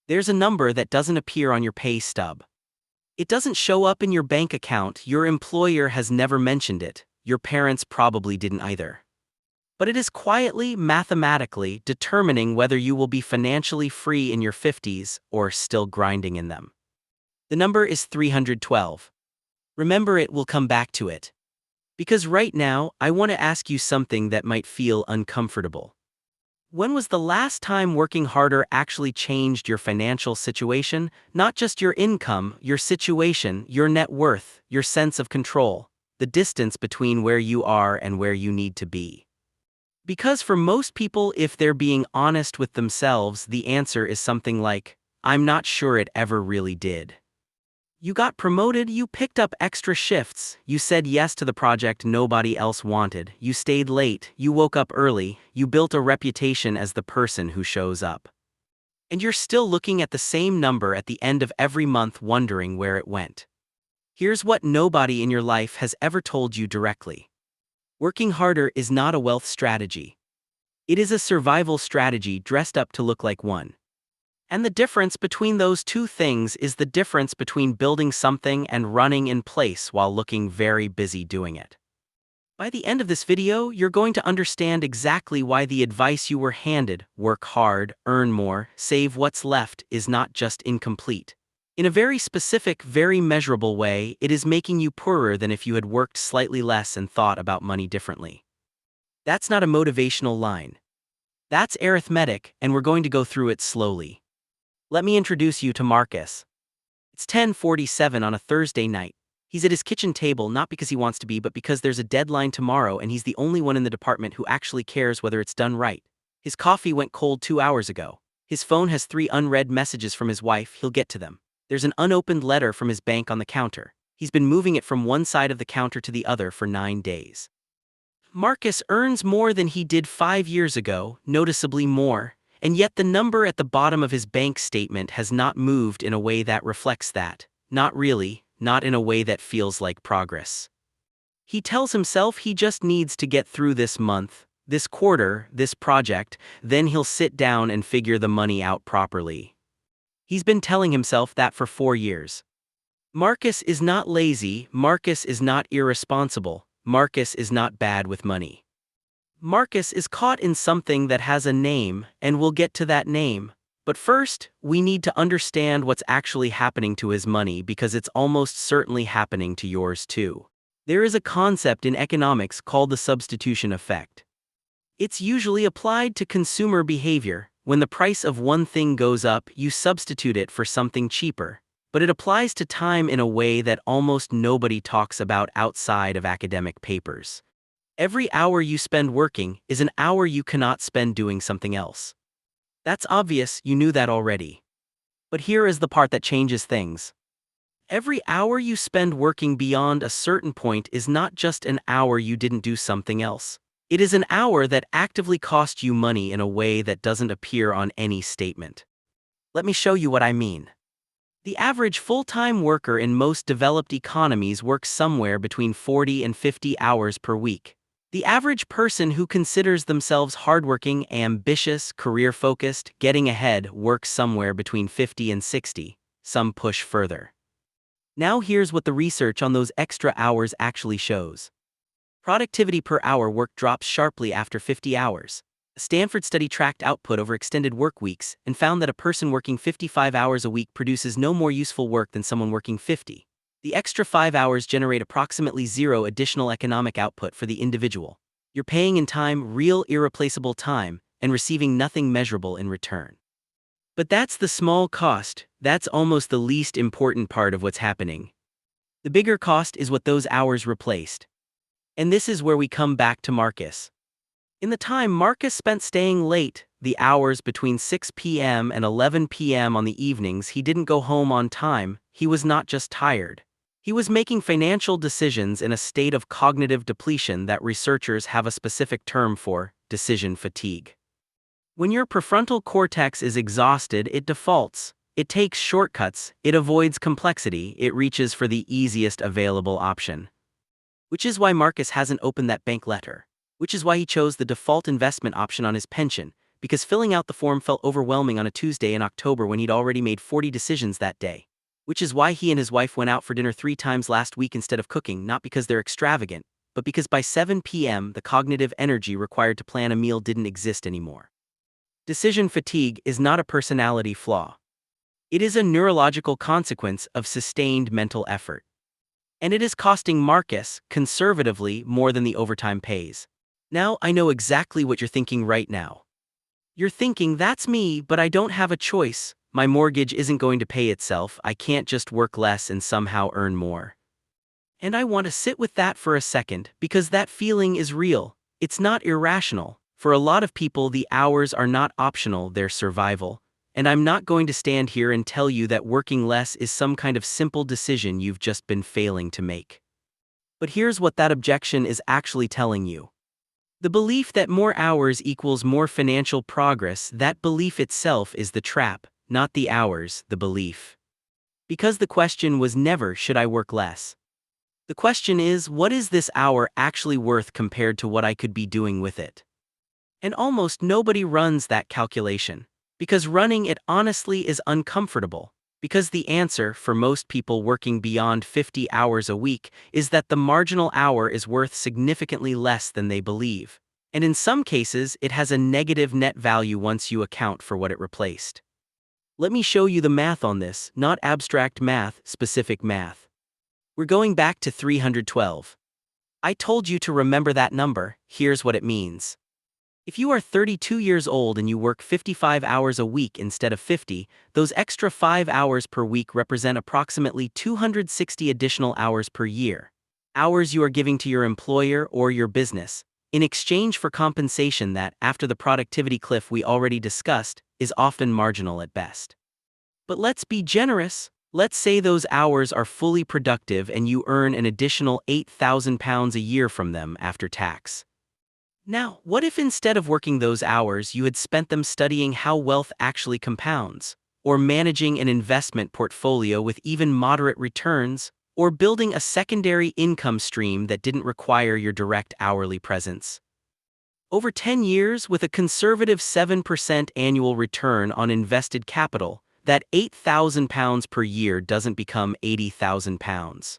There's a number that doesn't appear on your pay stub. It doesn't show up in your bank account, your employer has never mentioned it, your parents probably didn't either. But it is quietly, mathematically, determining whether you will be financially free in your 50s or still grinding in them. The number is 312. Remember, it will come back to it. Because right now, I want to ask you something that might feel uncomfortable. When was the last time working harder actually changed your financial situation? Not just your income, your situation, your net worth, your sense of control, the distance between where you are and where you need to be. Because for most people, if they're being honest with themselves, the answer is something like, I'm not sure it ever really did. You got promoted, you picked up extra shifts, you said yes to the project nobody else wanted, you stayed late, you woke up early, you built a reputation as the person who shows up. And you're still looking at the same number at the end of every month wondering where it went. Here's what nobody in your life has ever told you directly. Working harder is not a wealth strategy. It is a survival strategy dressed up to look like one. And the difference between those two things is the difference between building something and running in place while looking very busy doing it. By the end of this video, you're going to understand exactly why the advice you were handed, work hard, earn more, save what's left, is not just incomplete. In a very specific, very measurable way, it is making you poorer than if you had worked slightly less and thought about money differently. That's not a motivational line. That's arithmetic, and we're going to go through it slowly. Let me introduce you to Marcus. It's 10:47 on a Thursday night. He's at his kitchen table not because he wants to be, but because there's a deadline tomorrow and he's the only one in the department who actually cares whether it's done right. His coffee went cold 2 hours ago. His phone has 3 unread messages from his wife, he'll get to them. There's an unopened letter from his bank on the counter. He's been moving it from one side of the counter to the other for 9 days. Marcus earns more than he did 5 years ago, noticeably more, and yet the number at the bottom of his bank statement has not moved in a way that reflects that. Not really, not in a way that feels like progress. He tells himself he just needs to get through this month, this quarter, this project, then he'll sit down and figure the money out properly. He's been telling himself that for 4 years. Marcus is not lazy, Marcus is not irresponsible, Marcus is not bad with money. Marcus is caught in something that has a name, and we'll get to that name. But first, we need to understand what's actually happening to his money because it's almost certainly happening to yours too. There is a concept in economics called the substitution effect. It's usually applied to consumer behavior. When the price of one thing goes up, you substitute it for something cheaper. But it applies to time in a way that almost nobody talks about outside of academic papers. Every hour you spend working is an hour you cannot spend doing something else. That's obvious, you knew that already. But here is the part that changes things. Every hour you spend working beyond a certain point is not just an hour you didn't do something else. It is an hour that actively cost you money in a way that doesn't appear on any statement. Let me show you what I mean. The average full-time worker in most developed economies works somewhere between 40 and 50 hours per week. The average person who considers themselves hardworking, ambitious, career-focused, getting ahead works somewhere between 50 and 60, some push further. Now here's what the research on those extra hours actually shows. Productivity per hour worked drops sharply after 50 hours. A Stanford study tracked output over extended work weeks and found that a person working 55 hours a week produces no more useful work than someone working 50. The extra 5 hours generate approximately 0 additional economic output for the individual. You're paying in time, real irreplaceable time, and receiving nothing measurable in return. But that's the small cost, that's almost the least important part of what's happening. The bigger cost is what those hours replaced. And this is where we come back to Marcus. In the time Marcus spent staying late, the hours between 6 p.m. and 11 p.m. on the evenings he didn't go home on time, he was not just tired. He was making financial decisions in a state of cognitive depletion that researchers have a specific term for, decision fatigue. When your prefrontal cortex is exhausted, it defaults. It takes shortcuts, it avoids complexity, it reaches for the easiest available option. Which is why Marcus hasn't opened that bank letter. Which is why he chose the default investment option on his pension, because filling out the form felt overwhelming on a Tuesday in October when he'd already made 40 decisions that day. Which is why he and his wife went out for dinner 3 times last week instead of cooking, not because they're extravagant, but because by 7 p.m. the cognitive energy required to plan a meal didn't exist anymore. Decision fatigue is not a personality flaw. It is a neurological consequence of sustained mental effort. And it is costing Marcus, conservatively, more than the overtime pays. Now I know exactly what you're thinking right now. You're thinking, that's me, but I don't have a choice. My mortgage isn't going to pay itself. I can't just work less and somehow earn more. And I want to sit with that for a second, because that feeling is real. It's not irrational. For a lot of people, the hours are not optional, they're survival. And I'm not going to stand here and tell you that working less is some kind of simple decision you've just been failing to make. But here's what that objection is actually telling you. The belief that more hours equals more financial progress, that belief itself is the trap, not the hours, the belief. Because the question was never, should I work less? The question is, what is this hour actually worth compared to what I could be doing with it? And almost nobody runs that calculation. Because running it honestly is uncomfortable. Because the answer, for most people working beyond 50 hours a week, is that the marginal hour is worth significantly less than they believe. And in some cases, it has a negative net value once you account for what it replaced. Let me show you the math on this, not abstract math, specific math. We're going back to 312. I told you to remember that number. Here's what it means. If you are 32 years old and you work 55 hours a week instead of 50, those extra 5 hours per week represent approximately 260 additional hours per year. Hours you are giving to your employer or your business, in exchange for compensation that, after the productivity cliff we already discussed, is often marginal at best. But let's be generous. Let's say those hours are fully productive and you earn an additional £8,000 a year from them after tax. Now, what if instead of working those hours you had spent them studying how wealth actually compounds, or managing an investment portfolio with even moderate returns, or building a secondary income stream that didn't require your direct hourly presence? Over 10 years, with a conservative 7% annual return on invested capital, that £8,000 per year doesn't become £80,000.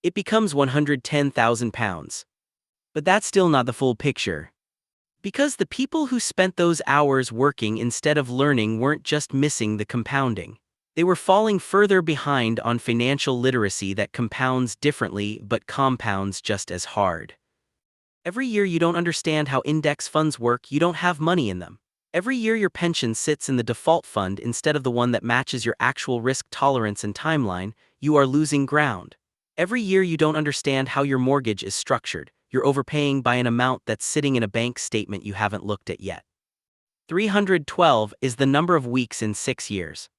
It becomes £110,000. But that's still not the full picture. Because the people who spent those hours working instead of learning weren't just missing the compounding. They were falling further behind on financial literacy that compounds differently but compounds just as hard. Every year you don't understand how index funds work, you don't have money in them. Every year your pension sits in the default fund instead of the one that matches your actual risk tolerance and timeline, you are losing ground. Every year you don't understand how your mortgage is structured. You're overpaying by an amount that's sitting in a bank statement you haven't looked at yet. 312 is the number of weeks in 6 years.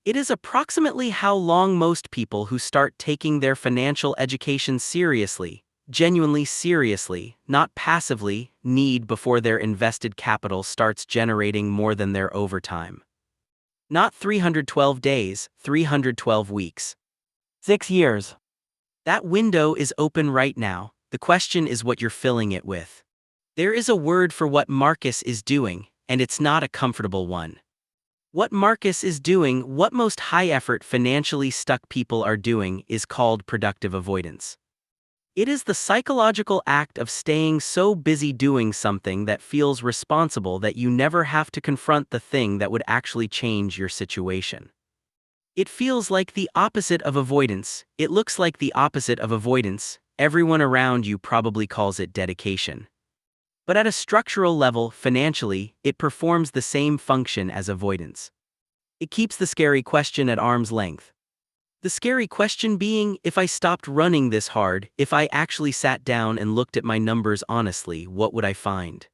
It is approximately how long most people who start taking their financial education seriously, genuinely seriously, not passively, need before their invested capital starts generating more than their overtime. Not 312 days, 312 weeks. 6 years. That window is open right now. The question is what you're filling it with. There is a word for what Marcus is doing, and it's not a comfortable one. What Marcus is doing, what most high-effort financially stuck people are doing, is called productive avoidance. It is the psychological act of staying so busy doing something that feels responsible that you never have to confront the thing that would actually change your situation. It feels like the opposite of avoidance. It looks like the opposite of avoidance. Everyone around you probably calls it dedication. But at a structural level, financially, it performs the same function as avoidance. It keeps the scary question at arm's length. The scary question being, if I stopped running this hard, if I actually sat down and looked at my numbers honestly, what would I find?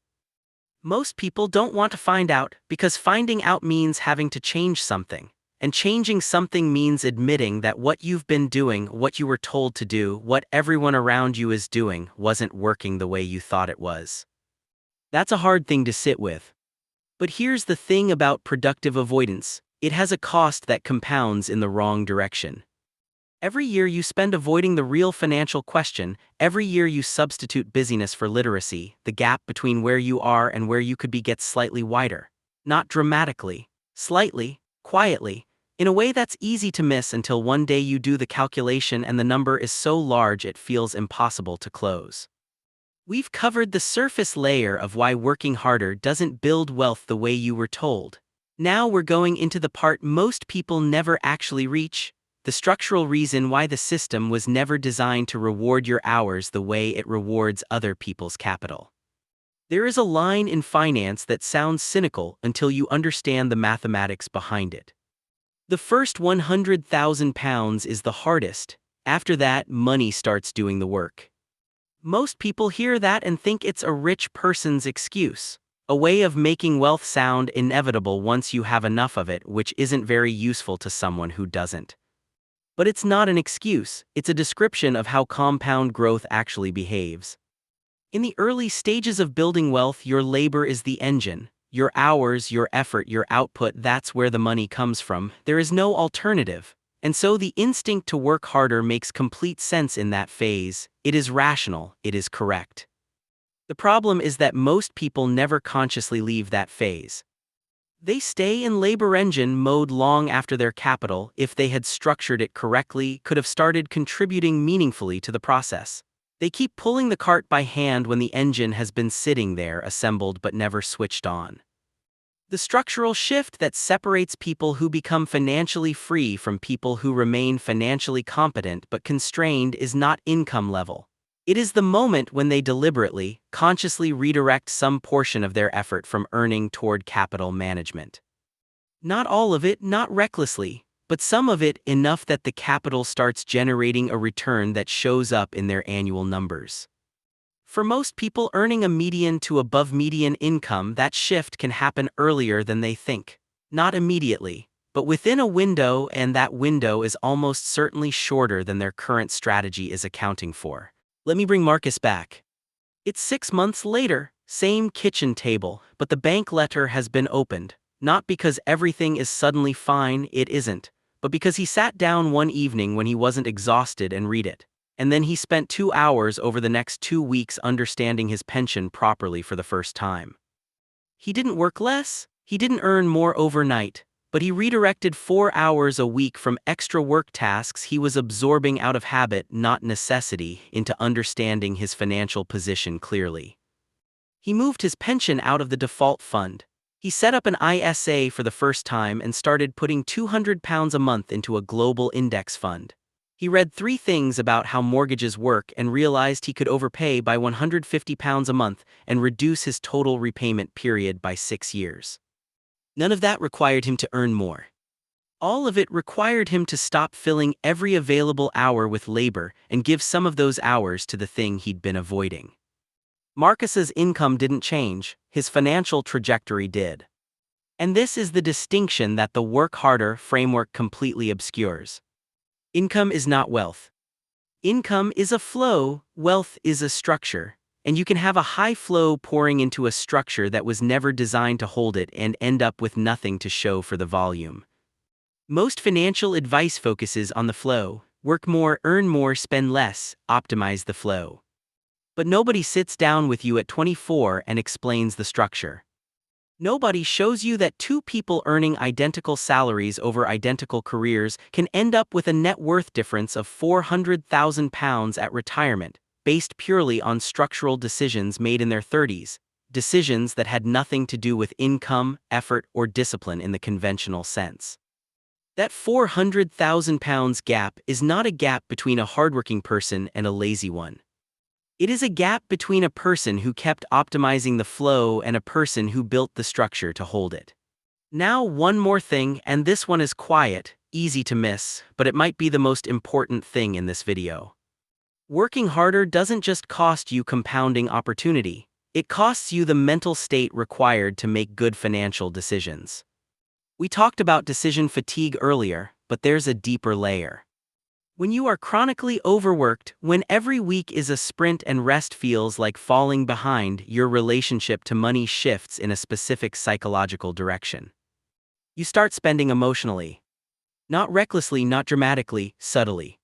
Most people don't want to find out, because finding out means having to change something. And changing something means admitting that what you've been doing, what you were told to do, what everyone around you is doing, wasn't working the way you thought it was. That's a hard thing to sit with. But here's the thing about productive avoidance: it has a cost that compounds in the wrong direction. Every year you spend avoiding the real financial question, every year you substitute busyness for literacy, the gap between where you are and where you could be gets slightly wider. Not dramatically, slightly, quietly, in a way that's easy to miss until one day you do the calculation and the number is so large it feels impossible to close. We've covered the surface layer of why working harder doesn't build wealth the way you were told. Now we're going into the part most people never actually reach, the structural reason why the system was never designed to reward your hours the way it rewards other people's capital. There is a line in finance that sounds cynical until you understand the mathematics behind it. The first £100,000 is the hardest, after that, money starts doing the work. Most people hear that and think it's a rich person's excuse, a way of making wealth sound inevitable once you have enough of it, which isn't very useful to someone who doesn't. But it's not an excuse, it's a description of how compound growth actually behaves. In the early stages of building wealth, your labor is the engine. Your hours, your effort, your output, that's where the money comes from. There is no alternative. And so the instinct to work harder makes complete sense in that phase. It is rational, it is correct. The problem is that most people never consciously leave that phase. They stay in labor engine mode long after their capital, if they had structured it correctly, could have started contributing meaningfully to the process. They keep pulling the cart by hand when the engine has been sitting there assembled but never switched on. The structural shift that separates people who become financially free from people who remain financially competent but constrained is not income level. It is the moment when they deliberately, consciously redirect some portion of their effort from earning toward capital management. Not all of it, not recklessly, but some of it enough that the capital starts generating a return that shows up in their annual numbers. For most people earning a median to above median income, that shift can happen earlier than they think. Not immediately, but within a window, and that window is almost certainly shorter than their current strategy is accounting for. Let me bring Marcus back. It's 6 months later, same kitchen table, but the bank letter has been opened, not because everything is suddenly fine, it isn't, but because he sat down one evening when he wasn't exhausted and read it. And then he spent 2 hours over the next 2 weeks understanding his pension properly for the first time. He didn't work less, he didn't earn more overnight, but he redirected 4 hours a week from extra work tasks he was absorbing out of habit, not necessity, into understanding his financial position clearly. He moved his pension out of the default fund. He set up an ISA for the first time and started putting £200 a month into a global index fund. He read 3 things about how mortgages work and realized he could overpay by £150 a month and reduce his total repayment period by 6 years. None of that required him to earn more. All of it required him to stop filling every available hour with labor and give some of those hours to the thing he'd been avoiding. Marcus's income didn't change, his financial trajectory did. And this is the distinction that the work harder framework completely obscures. Income is not wealth. Income is a flow, wealth is a structure. And you can have a high flow pouring into a structure that was never designed to hold it and end up with nothing to show for the volume. Most financial advice focuses on the flow: work more, earn more, spend less, optimize the flow. But nobody sits down with you at 24 and explains the structure. Nobody shows you that 2 people earning identical salaries over identical careers can end up with a net worth difference of £400,000 at retirement, based purely on structural decisions made in their 30s, decisions that had nothing to do with income, effort, or discipline in the conventional sense. That £400,000 gap is not a gap between a hardworking person and a lazy one. It is a gap between a person who kept optimizing the flow and a person who built the structure to hold it. Now, one more thing, and this one is quiet, easy to miss, but it might be the most important thing in this video. Working harder doesn't just cost you compounding opportunity, it costs you the mental state required to make good financial decisions. We talked about decision fatigue earlier, but there's a deeper layer. When you are chronically overworked, when every week is a sprint and rest feels like falling behind, your relationship to money shifts in a specific psychological direction. You start spending emotionally. Not recklessly, not dramatically, subtly.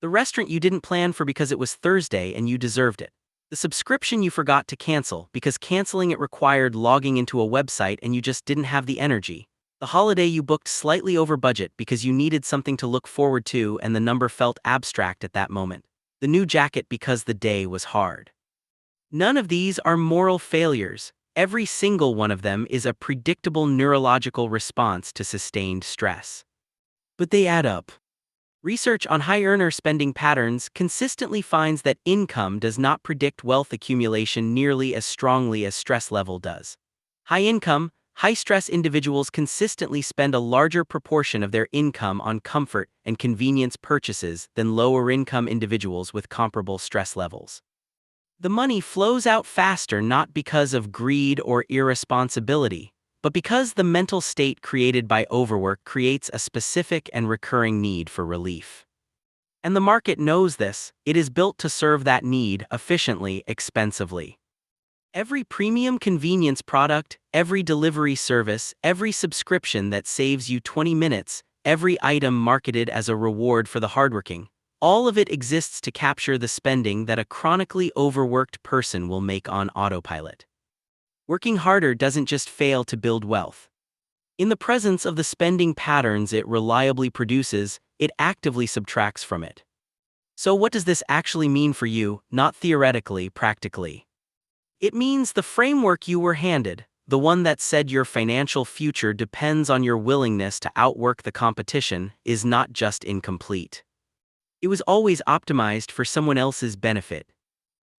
The restaurant you didn't plan for because it was Thursday and you deserved it. The subscription you forgot to cancel because canceling it required logging into a website and you just didn't have the energy. The holiday you booked slightly over budget because you needed something to look forward to and the number felt abstract at that moment. The new jacket because the day was hard. None of these are moral failures. Every single one of them is a predictable neurological response to sustained stress. But they add up. Research on high earner spending patterns consistently finds that income does not predict wealth accumulation nearly as strongly as stress level does. High income, high stress individuals consistently spend a larger proportion of their income on comfort and convenience purchases than lower income individuals with comparable stress levels. The money flows out faster not because of greed or irresponsibility, but because the mental state created by overwork creates a specific and recurring need for relief. And the market knows this. It is built to serve that need efficiently, expensively. Every premium convenience product, every delivery service, every subscription that saves you 20 minutes, every item marketed as a reward for the hardworking, all of it exists to capture the spending that a chronically overworked person will make on autopilot. Working harder doesn't just fail to build wealth. In the presence of the spending patterns it reliably produces, it actively subtracts from it. So what does this actually mean for you, not theoretically, practically? It means the framework you were handed, the one that said your financial future depends on your willingness to outwork the competition, is not just incomplete. It was always optimized for someone else's benefit.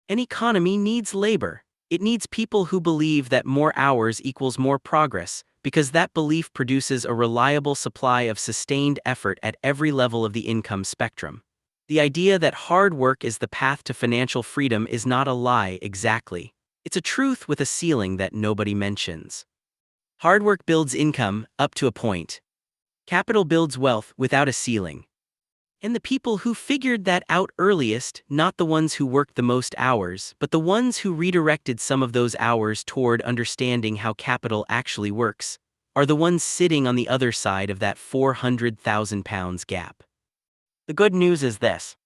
An economy needs labor. It needs people who believe that more hours equals more progress, because that belief produces a reliable supply of sustained effort at every level of the income spectrum. The idea that hard work is the path to financial freedom is not a lie exactly. It's a truth with a ceiling that nobody mentions. Hard work builds income, up to a point. Capital builds wealth without a ceiling. And the people who figured that out earliest, not the ones who worked the most hours, but the ones who redirected some of those hours toward understanding how capital actually works, are the ones sitting on the other side of that 400,000 pounds gap. The good news is this.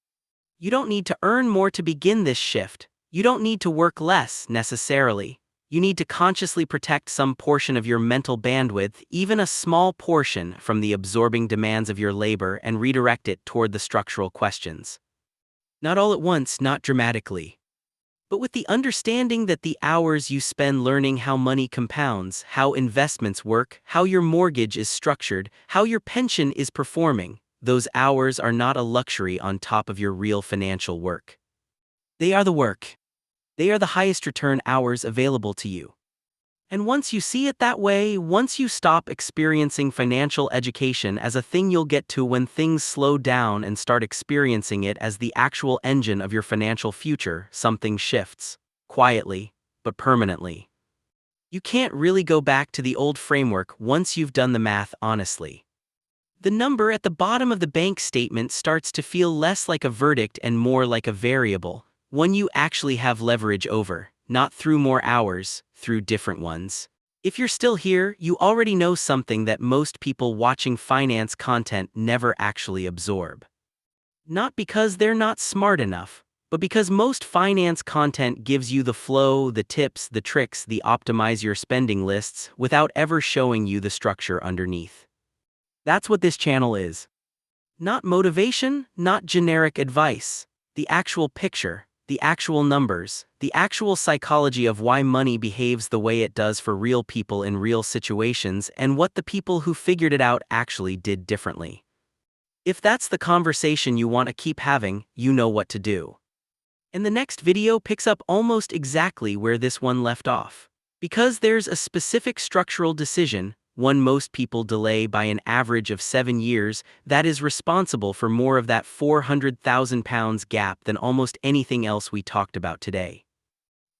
You don't need to earn more to begin this shift. You don't need to work less, necessarily. You need to consciously protect some portion of your mental bandwidth, even a small portion, from the absorbing demands of your labor and redirect it toward the structural questions. Not all at once, not dramatically. But with the understanding that the hours you spend learning how money compounds, how investments work, how your mortgage is structured, how your pension is performing, those hours are not a luxury on top of your real financial work. They are the work. They are the highest return hours available to you. And once you see it that way, once you stop experiencing financial education as a thing you'll get to when things slow down and start experiencing it as the actual engine of your financial future, something shifts, quietly, but permanently. You can't really go back to the old framework once you've done the math honestly. The number at the bottom of the bank statement starts to feel less like a verdict and more like a variable, one you actually have leverage over, not through more hours, through different ones. If you're still here, you already know something that most people watching finance content never actually absorb. Not because they're not smart enough, but because most finance content gives you the flow, the tips, the tricks, the optimize your spending lists, without ever showing you the structure underneath. That's what this channel is. Not motivation, not generic advice. The actual picture, the actual numbers, the actual psychology of why money behaves the way it does for real people in real situations and what the people who figured it out actually did differently. If that's the conversation you want to keep having, you know what to do. And the next video picks up almost exactly where this one left off. Because there's a specific structural decision, one most people delay by an average of 7 years, that is responsible for more of that 400,000 pounds gap than almost anything else we talked about today.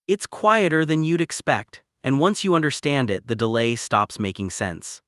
It's quieter than you'd expect, and once you understand it, the delay stops making sense.